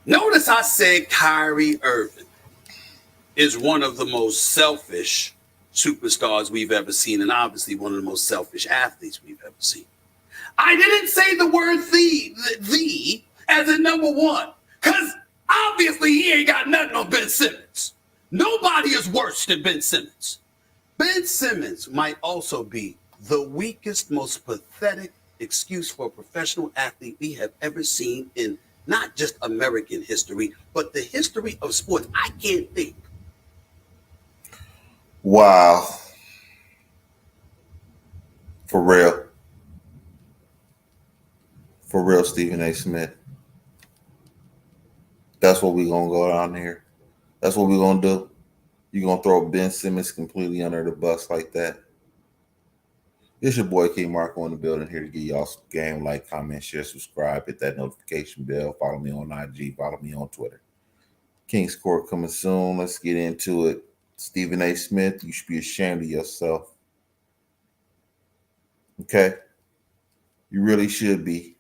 Notice I said Kyrie Irving is one of the most selfish superstars we've ever seen, and obviously one of the most selfish athletes we've ever seen. I didn't say the word the as a number one, because obviously he ain't got nothing on Ben Simmons. Nobody is worse than Ben Simmons. Ben Simmons might also be the weakest, most pathetic excuse for a professional athlete we have ever seen in not just American history, but the history of sports. I can't think. Wow. For real. For real, Stephen A. Smith. That's what we're going to go down here. That's what we're going to do. You're going to throw Ben Simmons completely under the bus like that. It's your boy King Marko in the building here to give y'all some game, like, comment, share, subscribe, hit that notification bell, follow me on IG, follow me on Twitter. King's Court coming soon. Let's get into it. Stephen A. Smith, you should be ashamed of yourself. Okay? You really should be.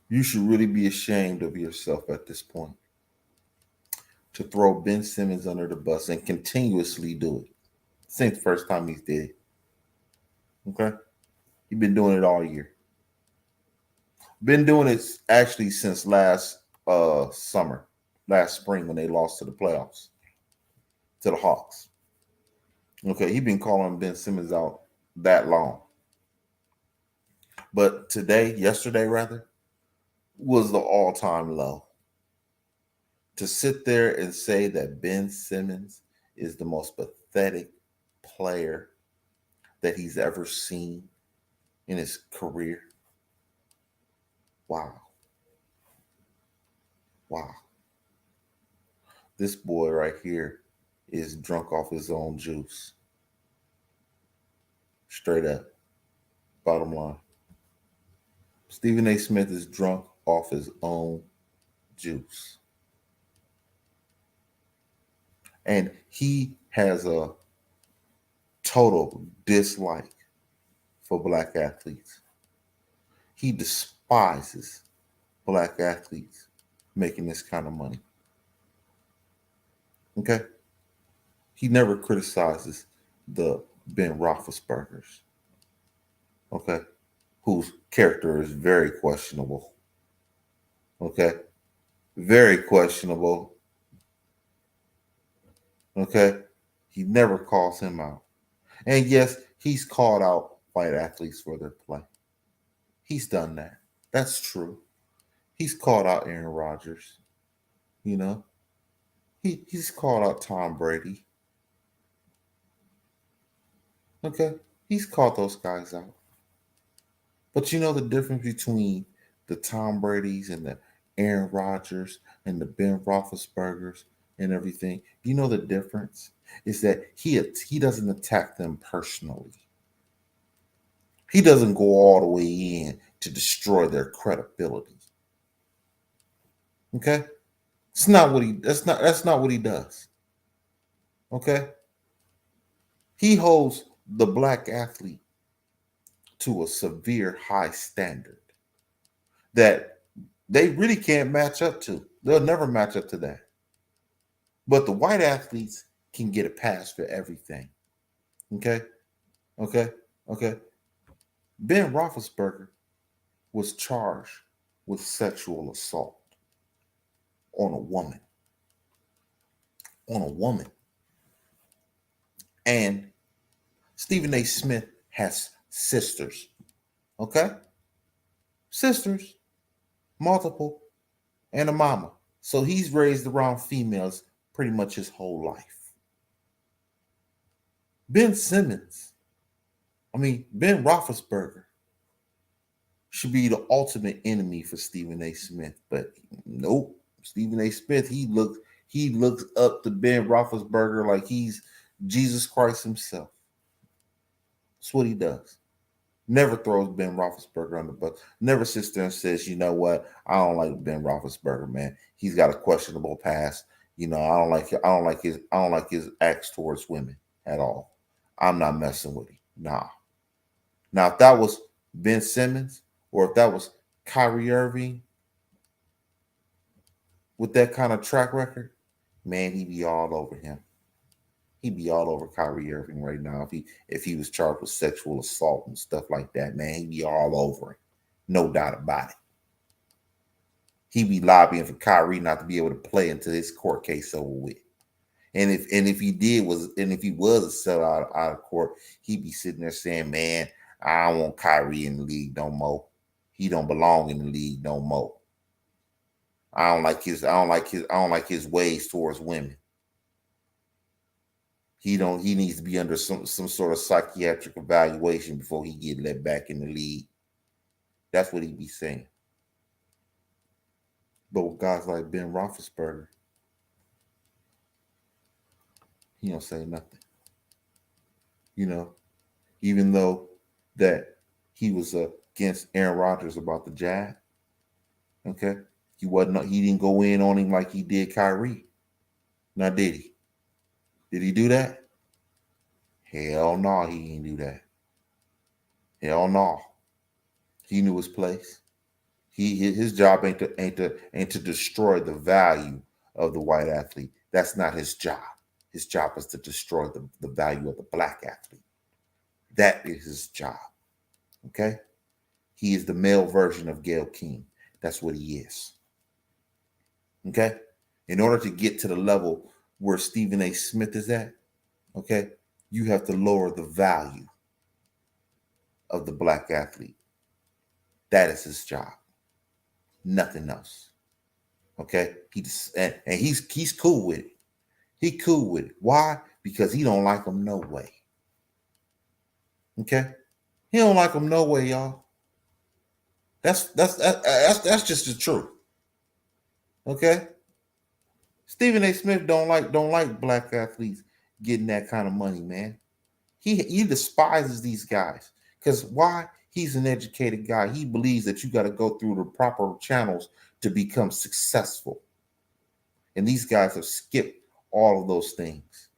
You should really be ashamed of yourself at this point. To throw Ben Simmons under the bus and continuously do it. This ain't the first time he's did it. Okay? He's been doing it all year. Been doing it actually since last summer, last spring when they lost to the playoffs, to the Hawks. Okay, he's been calling Ben Simmons out that long. But yesterday rather, was the all-time low. To sit there and say that Ben Simmons is the most pathetic player that he's ever seen in his career. Wow. Wow. This boy right here is drunk off his own juice. Straight up. Bottom line. Stephen A. Smith is drunk off his own juice. And he has a total dislike for black athletes. He despises black athletes making this kind of money. Okay? He never criticizes the Ben Roethlisbergers. Okay? Whose character is very questionable. Okay? Very questionable. Okay? He never calls him out. And yes, he's called out white athletes for their play. He's done that. That's true. He's called out Aaron Rodgers. You know? He's called out Tom Brady. Okay? He's called those guys out. But you know the difference between the Tom Brady's and the Aaron Rodgers and the Ben Roethlisbergers and everything? You know the difference is that he doesn't attack them personally. He doesn't go all the way in to destroy their credibility. Okay? That's not what he does. Okay? He holds the black athlete to a severe high standard that they really can't match up to. They'll never match up to that. But the white athletes can get a pass for everything. Okay? Okay? Okay? Ben Roethlisberger was charged with sexual assault on a woman. On a woman. And Stephen A. Smith has sisters. Okay? Sisters. Multiple. And a mama. So he's raised around females pretty much his whole life. Ben Roethlisberger should be the ultimate enemy for Stephen A. Smith. But nope. Stephen A. Smith, he looks up to Ben Roethlisberger like he's Jesus Christ himself. That's what he does. Never throws Ben Roethlisberger on the bus. Never sits there and says, you know what? I don't like Ben Roethlisberger, man. He's got a questionable past. You know, I don't like his acts towards women at all. I'm not messing with him. Nah. Now, if that was Ben Simmons or if that was Kyrie Irving, with that kind of track record, man, he'd be all over him. He'd be all over Kyrie Irving right now if he was charged with sexual assault and stuff like that, man. He'd be all over him. No doubt about it. He'd be lobbying for Kyrie not to be able to play until his court case over with. And if he was a sellout out of court, he'd be sitting there saying, man, I don't want Kyrie in the league no more. He don't belong in the league no more. I don't like his ways towards women. He needs to be under some sort of psychiatric evaluation before he get let back in the league. That's what he'd be saying. But with guys like Ben Roethlisberger, he don't say nothing. You know, even though that he was against Aaron Rodgers about the jab, okay, he didn't go in on him like he did Kyrie. Now, did he? Did he do that? Hell no, he didn't do that. Hell no. He knew his place. His job ain't to destroy the value of the white athlete. That's not his job. His job is to destroy the value of the black athlete. That is his job. Okay? He is the male version of Gayle King. That's what he is. Okay? In order to get to the level where Stephen A. Smith is at, okay, you have to lower the value of the black athlete. That is his job. Nothing else. Okay? He's cool with it. He cool with it. Why? Because he don't like them no way. Okay? He don't like them no way, y'all. That's just the truth. Okay? Stephen A. Smith don't like black athletes getting that kind of money, man. He despises these guys. Because why? He's an educated guy. He believes that you got to go through the proper channels to become successful. And these guys have skipped all of those things.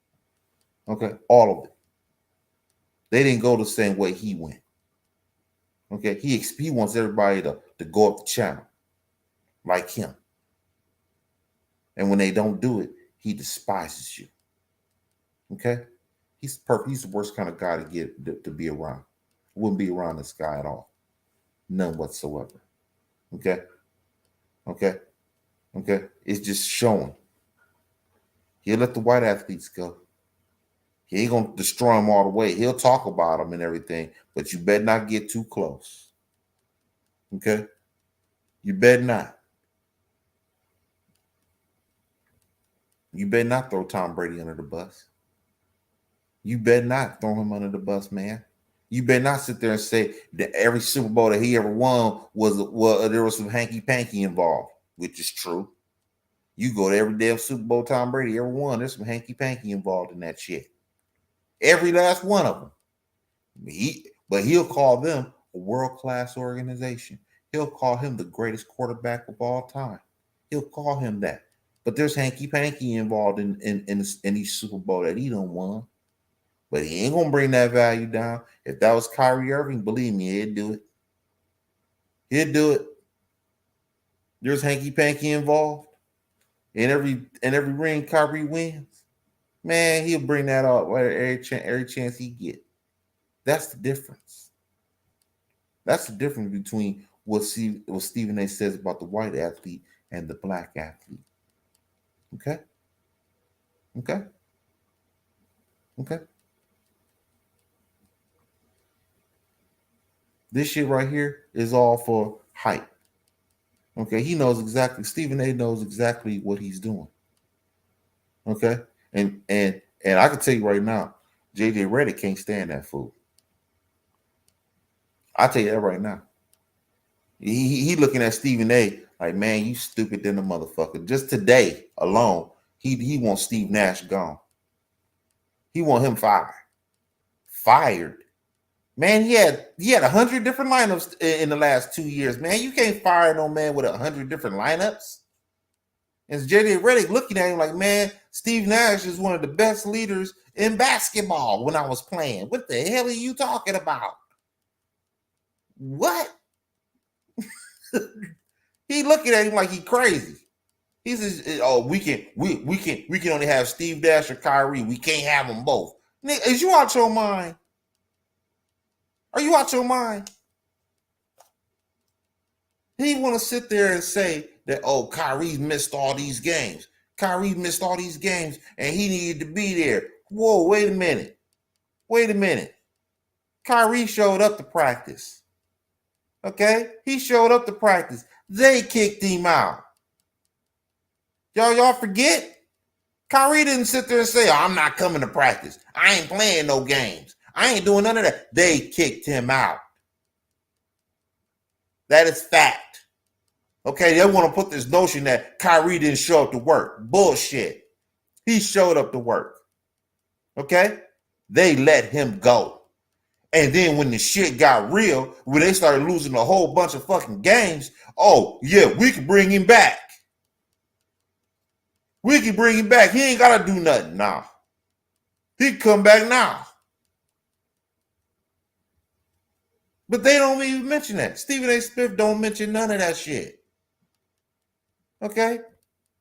Okay? All of it. They didn't go the same way he went. Okay? He wants everybody to go up the channel like him. And when they don't do it, he despises you. Okay? He's perfect. He's the worst kind of guy to be around. Wouldn't be around this guy at all. None whatsoever. Okay? Okay? Okay? It's just showing. He'll let the white athletes go. He ain't going to destroy them all the way. He'll talk about them and everything, but you better not get too close. Okay? You better not. You better not throw Tom Brady under the bus. You better not throw him under the bus, man. You better not sit there and say that every Super Bowl that he ever won there was some hanky-panky involved, which is true. You go to every damn Super Bowl Tom Brady ever won, there's some hanky-panky involved in that shit. Every last one of them. But he'll call them a world-class organization. He'll call him the greatest quarterback of all time. He'll call him that. But there's hanky-panky involved in each Super Bowl that he done won. But he ain't going to bring that value down. If that was Kyrie Irving, believe me, he'd do it. He'd do it. There's hanky-panky involved. In every ring Kyrie wins, man, he'll bring that up every chance he get. That's the difference. That's the difference between what Stephen A. says about the white athlete and the black athlete. Okay? Okay? Okay? This shit right here is all for hype. Okay? Stephen A. knows exactly what he's doing. Okay? And I can tell you right now, JJ Redick can't stand that fool. I'll tell you that right now. He looking at Stephen A. like, man, you stupid than a motherfucker. Just today alone, he wants Steve Nash gone. He want him fired. Fired. Man, he had 100 different lineups in the last 2 years. Man, you can't fire no man with 100 different lineups. And JJ Redick looking at him like, man, Steve Nash is one of the best leaders in basketball when I was playing. What the hell are you talking about? What? He looking at him like he crazy. He says, "Oh, we can only have Steve Nash or Kyrie. We can't have them both." Nigga, is you out your mind? Are you out your mind? He want to sit there and say that, oh, Kyrie missed all these games. Kyrie missed all these games, and he needed to be there. Whoa, wait a minute. Wait a minute. Kyrie showed up to practice. Okay? He showed up to practice. They kicked him out. Y'all forget? Kyrie didn't sit there and say, oh, I'm not coming to practice. I ain't playing no games. I ain't doing none of that. They kicked him out. That is fact. Okay, they want to put this notion that Kyrie didn't show up to work. Bullshit. He showed up to work. Okay? They let him go. And then when the shit got real, when they started losing a whole bunch of fucking games, oh, yeah, we can bring him back. We can bring him back. He ain't got to do nothing now. He can come back now. But they don't even mention that. Stephen A. Smith don't mention none of that shit. Okay?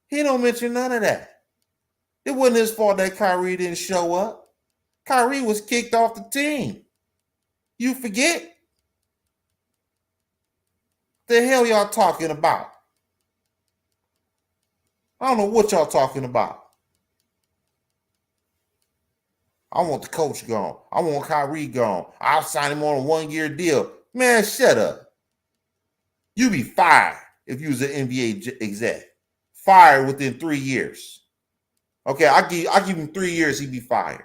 He don't mention none of that. It wasn't his fault that Kyrie didn't show up. Kyrie was kicked off the team. You forget? The hell y'all talking about? I don't know what y'all talking about. I want the coach gone. I want Kyrie gone. I'll sign him on a 1-year deal. Man, shut up. You be fired if you was an NBA exec. Fired within 3 years. Okay, I give him 3 years, he'd be fired.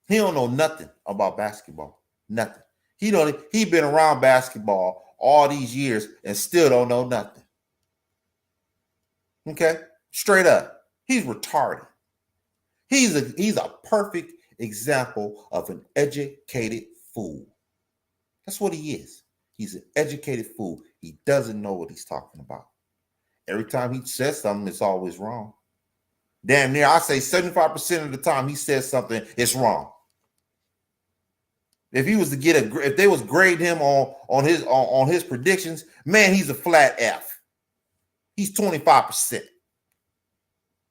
He don't know nothing about basketball. Nothing. He been around basketball all these years and still don't know nothing. Okay? Straight up. He's retarded. He's a perfect example of an educated fool. That's what he is. He's an educated fool. He doesn't know what he's talking about. Every time he says something, it's always wrong. Damn near, I say 75% of the time he says something, it's wrong. If he was to get if they was grade him on his predictions, man, he's a flat F. He's 25%.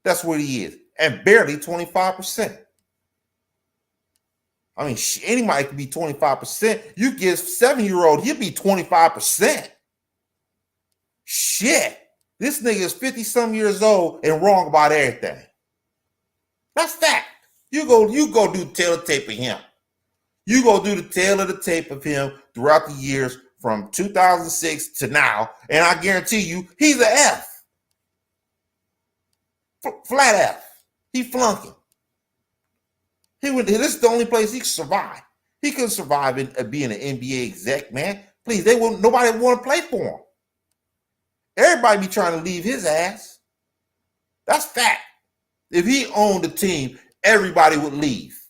That's what he is, and barely 25%. I mean, anybody can be 25%. You give 7-year-old, he'll be 25%. Shit. This nigga is 50-some years old and wrong about everything. That's fact. You go do tail of tape of him. You go do the tail of the tape of him throughout the years from 2006 to now, and I guarantee you, he's an F. Flat F. He flunking. This is the only place he could survive. He couldn't survive in being an NBA exec, man. Please, nobody would want to play for him. Everybody be trying to leave his ass. That's fact. If he owned the team, everybody would leave.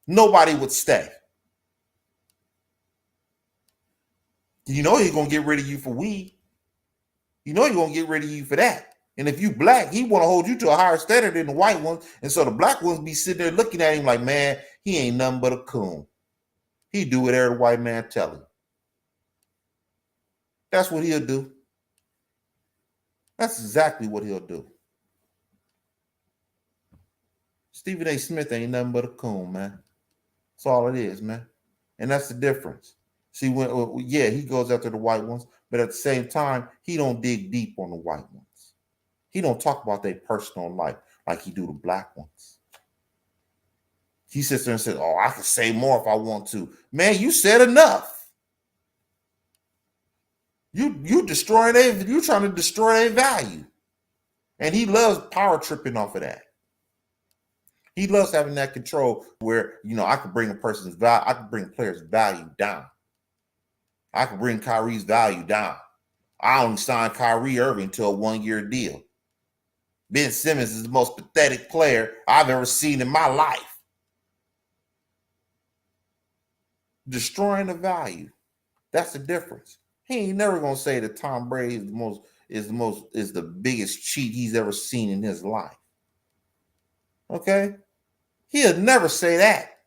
Nobody would stay. You know he's going to get rid of you for weed. You know he's going to get rid of you for that. And if you black, he want to hold you to a higher standard than the white ones. And so the black ones be sitting there looking at him like, man, he ain't nothing but a coon. He do whatever the white man tell him. That's what he'll do. That's exactly what he'll do. Stephen A. Smith ain't nothing but a coon, man. That's all it is, man. And that's the difference. See, he goes after the white ones, but at the same time, he don't dig deep on the white ones. He don't talk about their personal life like he do the black ones. He sits there and says, oh, I can say more if I want to. Man, you said enough. You trying to destroy their value. And he loves power tripping off of that. He loves having that control where, I could bring a person's value, I could bring a player's value down. I could bring Kyrie's value down. I only signed Kyrie Irving to a 1-year deal. Ben Simmons is the most pathetic player I've ever seen in my life. Destroying the value. That's the difference. He ain't never gonna say that Tom Brady is the biggest cheat he's ever seen in his life. Okay? He'll never say that.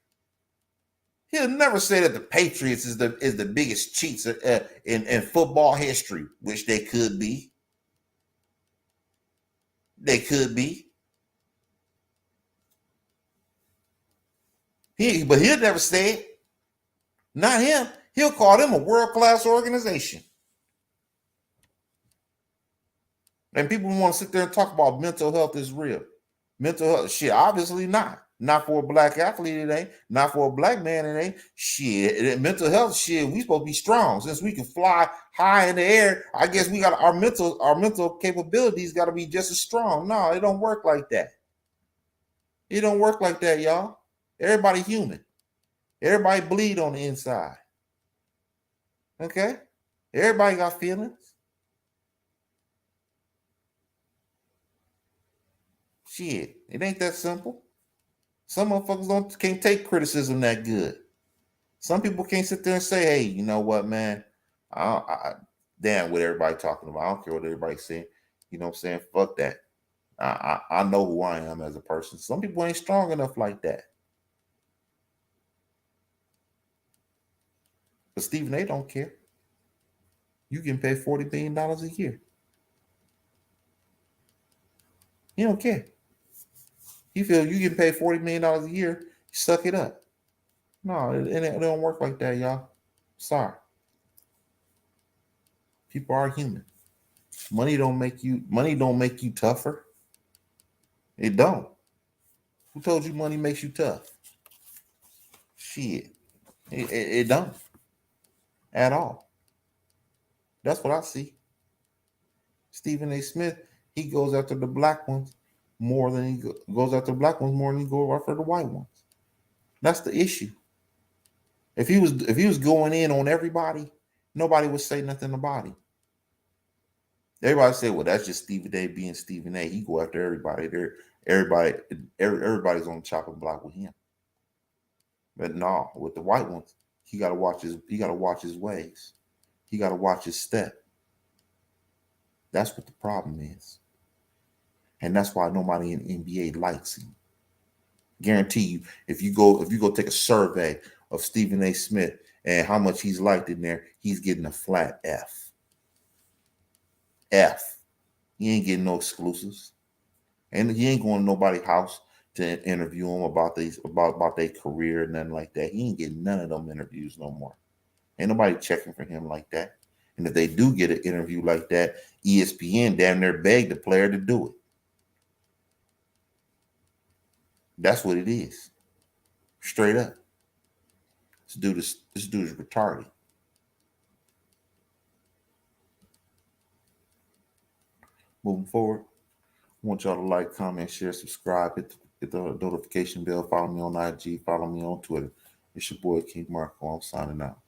He'll never say that the Patriots is the biggest cheats in football history, which they could be. They could be. But he'll never say it. Not him. He'll call them a world-class organization. And people want to sit there and talk about mental health is real. Mental health, shit, obviously not. Not for a black athlete, it ain't. Not for a black man, it ain't. Shit, mental health, shit, we supposed to be strong. Since we can fly high in the air, I guess we got our mental capabilities got to be just as strong. No, it don't work like that. It don't work like that, y'all. Everybody human. Everybody bleed on the inside. Okay? Everybody got feelings. Shit, it ain't that simple. Some motherfuckers can't take criticism that good. Some people can't sit there and say, hey, you know what, man? Damn what everybody talking about. I don't care what everybody's saying. You know what I'm saying? Fuck that. I know who I am as a person. Some people ain't strong enough like that. But Stephen A. don't care. You can pay $40 billion a year. He don't care. He feel you can pay $40 million a year, suck it up. No, it don't work like that, y'all. Sorry. People are human. Money don't make you tougher. It don't. Who told you money makes you tough? Shit. It don't. At all. That's what I see. Stephen A. Smith, he goes after the black ones more than he goes after the black ones more than he goes after the white ones. That's the issue. If he was going in on everybody, nobody would say nothing about him. Everybody say, well, that's just Stephen A. being Stephen A. He go after everybody. Everybody's on the chopping block with him. But no, with the white ones, he gotta watch his ways. He gotta watch his step. That's what the problem is. And that's why nobody in the NBA likes him. Guarantee you, if you go take a survey of Stephen A. Smith and how much he's liked in there, he's getting a flat F. F. He ain't getting no exclusives. And he ain't going to nobody's house to interview him about their career and nothing like that. He ain't getting none of them interviews no more. Ain't nobody checking for him like that. And if they do get an interview like that, ESPN damn near begged the player to do it. That's what it is. Straight up. This dude is retarded. Moving forward, I want y'all to like, comment, share, subscribe, hit the notification bell, follow me on IG, follow me on Twitter. It's your boy King Marko. I'm signing out.